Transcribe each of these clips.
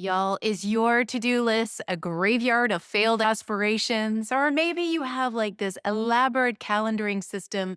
Y'all, is your to-do list a graveyard of failed aspirations? Or maybe you have like this elaborate calendaring system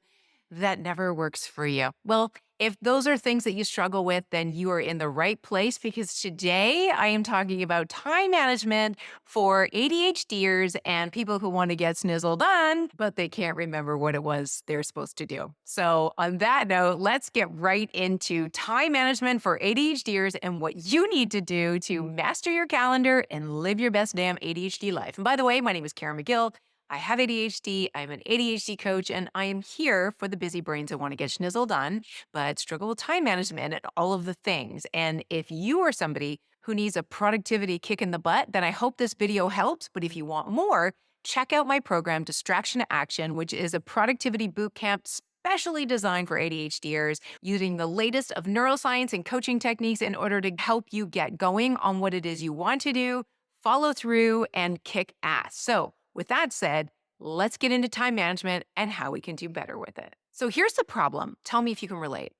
that never works for you? Well, if those are things that you struggle with, then you are in the right place because today I am talking about time management for ADHDers and people who want to get snizzled on, but they can't remember what it was they're supposed to do. So, on that note, let's get right into time management for ADHDers and what you need to do to master your calendar and live your best damn ADHD life. And by the way, my name is Karen McGill. I have ADHD. I'm an ADHD coach, and I am here for the busy brains that want to get schnizzled on, but struggle with time management and all of the things. And if you are somebody who needs a productivity kick in the butt, then I hope this video helps. But if you want more, check out my program, Distraction to Action, which is a productivity boot camp specially designed for ADHDers using the latest of neuroscience and coaching techniques in order to help you get going on what it is you want to do, follow through, and kick ass. So, with that said, let's get into time management and how we can do better with it. So, here's the problem. Tell me if you can relate.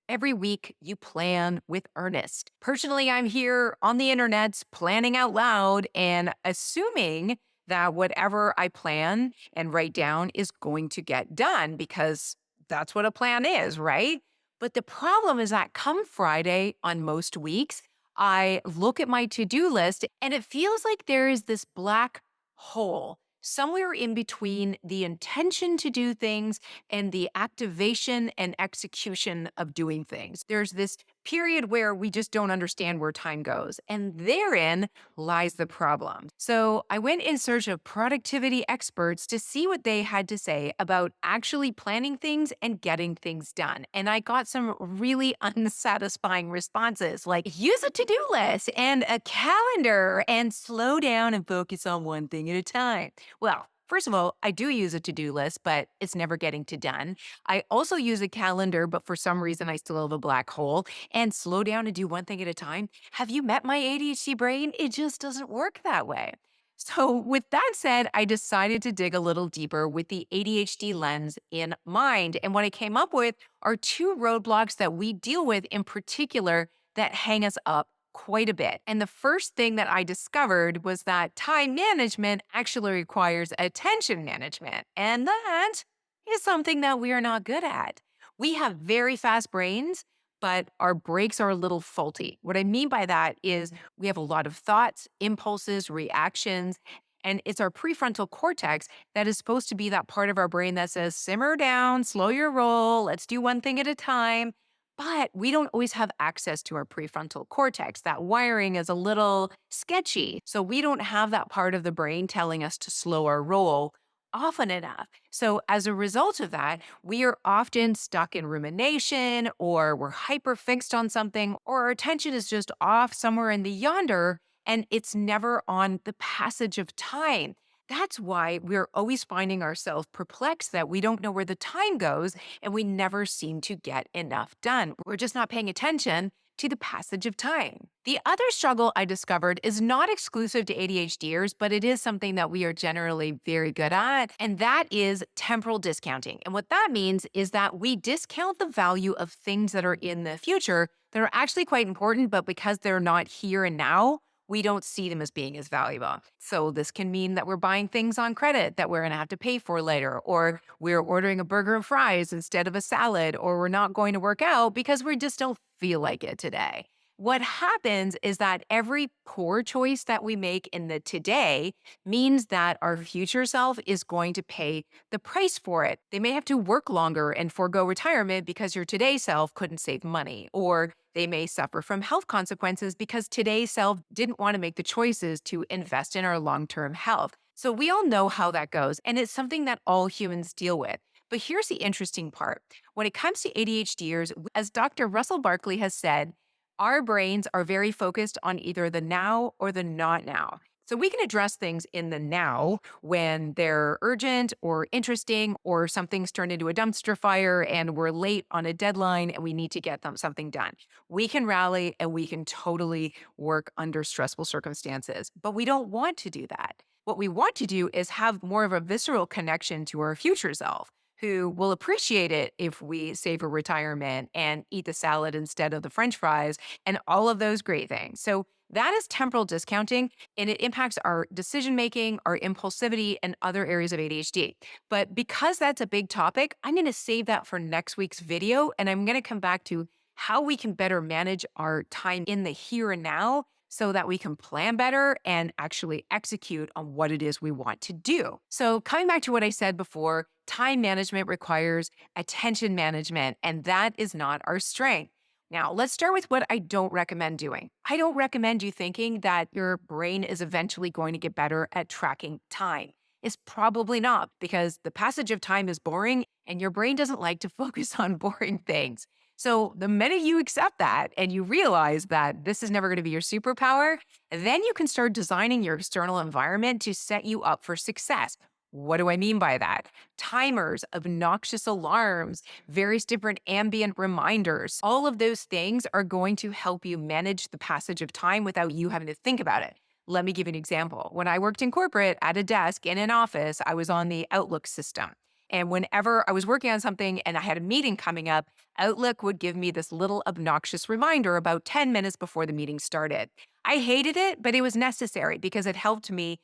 Every week, you plan with earnest. Personally, I'm here on the internet planning out loud and assuming that whatever I plan and write down is going to get done because that's what a plan is, right? But the problem is that come Friday on most weeks, I look at my to do list and it feels like there is this black hole somewhere in between the intention to do things and the activation and execution of doing things. There's this period where we just don't understand where time goes. And therein lies the problem. So I went in search of productivity experts to see what they had to say about actually planning things and getting things done. And I got some really unsatisfying responses like use a to do list and a calendar and slow down and focus on one thing at a time. Well, first of all, I do use a to-do list, but it's never getting to done. I also use a calendar, but for some reason I still have a black hole and slow down and do one thing at a time. Have you met my ADHD brain? It just doesn't work that way. So, with that said, I decided to dig a little deeper with the ADHD lens in mind. And what I came up with are two roadblocks that we deal with in particular that hang us up quite a bit. And the first thing that I discovered was that time management actually requires attention management. And that is something that we are not good at. We have very fast brains, but our brakes are a little faulty. What I mean by that is we have a lot of thoughts, impulses, reactions, and it's our prefrontal cortex that is supposed to be that part of our brain that says, simmer down, slow your roll, let's do one thing at a time. But we don't always have access to our prefrontal cortex. That wiring is a little sketchy. So we don't have that part of the brain telling us to slow our roll often enough. So as a result of that, we are often stuck in rumination or we're hyper fixed on something or our attention is just off somewhere in the yonder and it's never on the passage of time. That's why we're always finding ourselves perplexed that we don't know where the time goes and we never seem to get enough done. We're just not paying attention to the passage of time. The other struggle I discovered is not exclusive to ADHDers, but it is something that we are generally very good at, and that is temporal discounting. And what that means is that we discount the value of things that are in the future that are actually quite important, but because they're not here and now, we don't see them as being as valuable. So this can mean that we're buying things on credit that we're going to have to pay for later, or we're ordering a burger and fries instead of a salad, or we're not going to work out because we just don't feel like it today. What happens is that every poor choice that we make in the today means that our future self is going to pay the price for it. They may have to work longer and forego retirement because your today self couldn't save money, or they may suffer from health consequences because today's self didn't want to make the choices to invest in our long-term health. So we all know how that goes, and it's something that all humans deal with. But here's the interesting part. When it comes to ADHDers, as Dr. Russell Barkley has said, our brains are very focused on either the now or the not now. So we can address things in the now when they're urgent or interesting or something's turned into a dumpster fire and we're late on a deadline and we need to get something done. We can rally and we can totally work under stressful circumstances, but we don't want to do that. What we want to do is have more of a visceral connection to our future self, who will appreciate it if we save for retirement and eat the salad instead of the French fries and all of those great things. So That is temporal discounting, and it impacts our decision making, our impulsivity, and other areas of ADHD. But because that's a big topic, I'm going to save that for next week's video, and I'm going to come back to how we can better manage our time in the here and now so that we can plan better and actually execute on what it is we want to do. So, coming back to what I said before, time management requires attention management, and that is not our strength. Now, let's start with what I don't recommend doing. I don't recommend you thinking that your brain is eventually going to get better at tracking time. It's probably not, because the passage of time is boring and your brain doesn't like to focus on boring things. So, the minute you accept that and you realize that this is never going to be your superpower, then you can start designing your external environment to set you up for success. What do I mean by that? Timers, obnoxious alarms, various different ambient reminders. All of those things are going to help you manage the passage of time without you having to think about it. Let me give you an example. When I worked in corporate at a desk in an office, I was on the Outlook system. And whenever I was working on something and I had a meeting coming up, Outlook would give me this little obnoxious reminder about 10 minutes before the meeting started. I hated it, but it was necessary because it helped me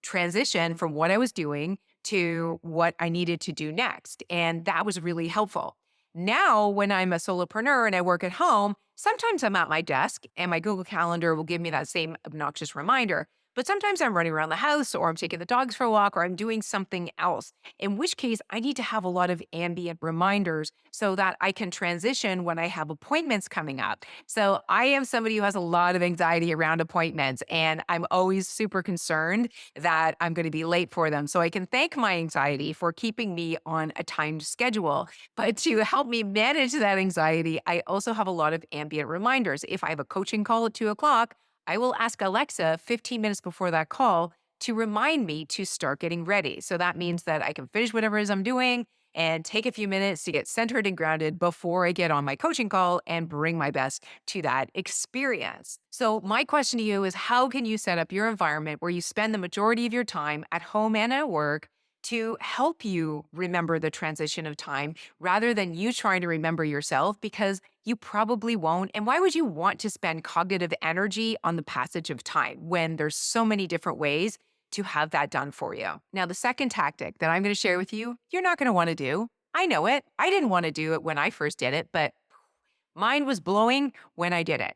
transition from what I was doing to what I needed to do next. And that was really helpful. Now, when I'm a solopreneur and I work at home, sometimes I'm at my desk and my Google Calendar will give me that same obnoxious reminder. But sometimes I'm running around the house or I'm taking the dogs for a walk or I'm doing something else, in which case I need to have a lot of ambient reminders so that I can transition when I have appointments coming up. So I am somebody who has a lot of anxiety around appointments, and I'm always super concerned that I'm going to be late for them. So I can thank my anxiety for keeping me on a timed schedule. But to help me manage that anxiety, I also have a lot of ambient reminders. If I have a coaching call at 2 o'clock, I will ask Alexa 15 minutes before that call to remind me to start getting ready. So that means that I can finish whatever it is I'm doing and take a few minutes to get centered and grounded before I get on my coaching call and bring my best to that experience. So, my question to you is, how can you set up your environment where you spend the majority of your time at home and at work to help you remember the transition of time rather than you trying to remember yourself, because you probably won't? And why would you want to spend cognitive energy on the passage of time when there's so many different ways to have that done for you? Now, the second tactic that I'm going to share with you, you're not going to want to do. I know it. I didn't want to do it when I first did it, but mind was blowing when I did it.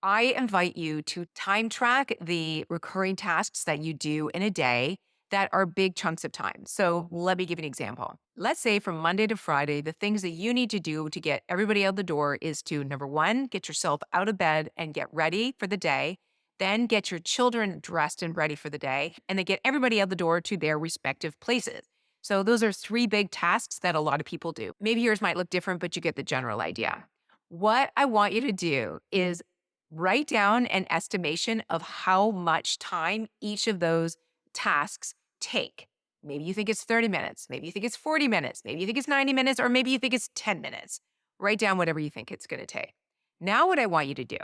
I invite you to time track the recurring tasks that you do in a day that are big chunks of time. So let me give you an example. Let's say from Monday to Friday, the things that you need to do to get everybody out the door is to, number one, get yourself out of bed and get ready for the day. Then get your children dressed and ready for the day, and then get everybody out the door to their respective places. So those are three big tasks that a lot of people do. Maybe yours might look different, but you get the general idea. What I want you to do is write down an estimation of how much time each of those tasks take. Maybe you think it's 30 minutes, maybe you think it's 40 minutes, maybe you think it's 90 minutes, or maybe you think it's 10 minutes. Write down whatever you think it's going to take. Now, what I want you to do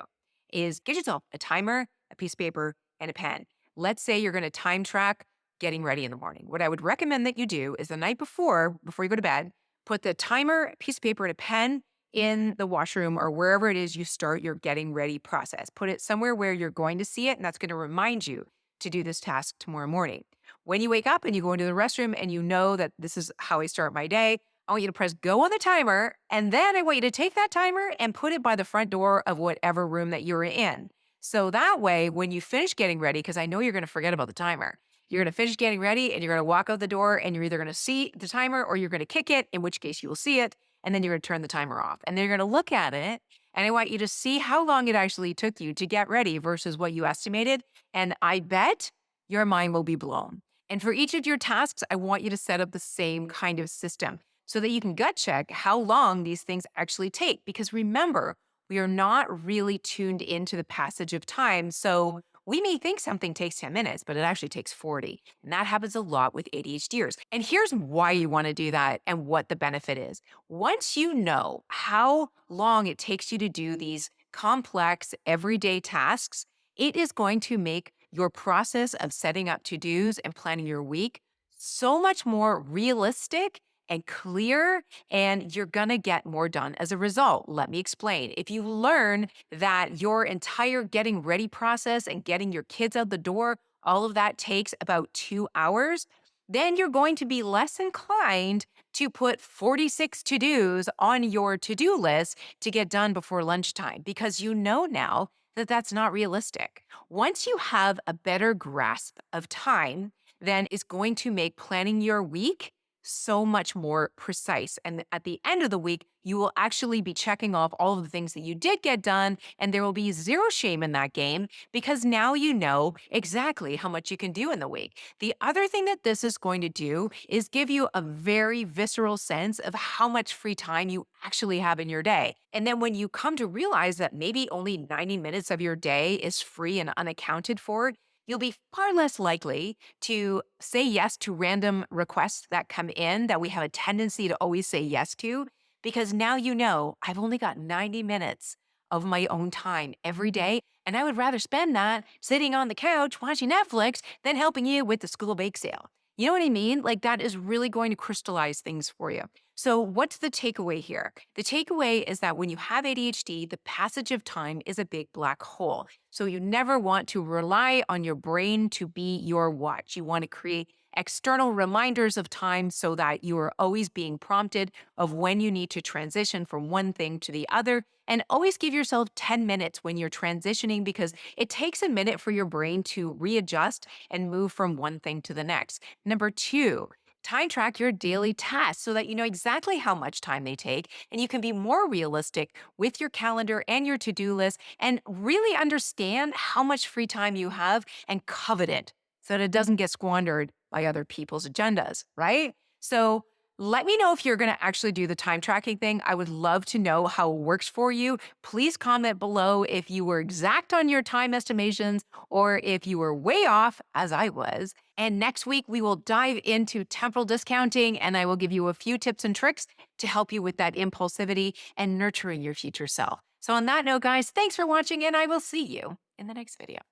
is get yourself a timer, a piece of paper, and a pen. Let's say you're going to time track getting ready in the morning. What I would recommend that you do is the night before you go to bed, put the timer, a piece of paper, and a pen in the washroom or wherever it is you start your getting ready process. Put it somewhere where you're going to see it, and that's going to remind you to do this task tomorrow morning. When you wake up and you go into the restroom and you know that this is how I start my day, I want you to press go on the timer, and then I want you to take that timer and put it by the front door of whatever room that you're in. So that way, when you finish getting ready, because I know you're going to forget about the timer, you're going to finish getting ready and you're going to walk out the door and you're either going to see the timer or you're going to kick it, in which case you will see it, and then you're going to turn the timer off. And then you're going to look at it, and I want you to see how long it actually took you to get ready versus what you estimated. And I bet your mind will be blown. And for each of your tasks, I want you to set up the same kind of system so that you can gut check how long these things actually take. Because remember, we are not really tuned into the passage of time. So we may think something takes 10 minutes, but it actually takes 40. And that happens a lot with ADHDers. And here's why you want to do that and what the benefit is. Once you know how long it takes you to do these complex everyday tasks, it is going to make your process of setting up to-dos and planning your week so much more realistic and clear, and you're going to get more done as a result. Let me explain. If you learn that your entire getting ready process and getting your kids out the door, all of that takes about 2 hours, then you're going to be less inclined to put 46 to dos on your to do list to get done before lunchtime because you know now that that's not realistic. Once you have a better grasp of time, then it's going to make planning your week so much more precise. And at the end of the week, you will actually be checking off all of the things that you did get done, and there will be zero shame in that game because now you know exactly how much you can do in the week. The other thing that this is going to do is give you a very visceral sense of how much free time you actually have in your day. And then when you come to realize that maybe only 90 minutes of your day is free and unaccounted for, you'll be far less likely to say yes to random requests that come in that we have a tendency to always say yes to, because now you know I've only got 90 minutes of my own time every day. And I would rather spend that sitting on the couch watching Netflix than helping you with the school bake sale. You know what I mean? Like that is really going to crystallize things for you. So, what's the takeaway here? The takeaway is that when you have ADHD, the passage of time is a big black hole. So, you never want to rely on your brain to be your watch. You want to create external reminders of time so that you are always being prompted of when you need to transition from one thing to the other. And always give yourself 10 minutes when you're transitioning because it takes a minute for your brain to readjust and move from one thing to the next. Number two, time track your daily tasks so that you know exactly how much time they take and you can be more realistic with your calendar and your to do list and really understand how much free time you have and covet it so that it doesn't get squandered by other people's agendas, right? So, let me know if you're going to actually do the time tracking thing. I would love to know how it works for you. Please comment below if you were exact on your time estimations or if you were way off, as I was. And next week, we will dive into temporal discounting, and I will give you a few tips and tricks to help you with that impulsivity and nurturing your future self. So, on that note, guys, thanks for watching, and I will see you in the next video.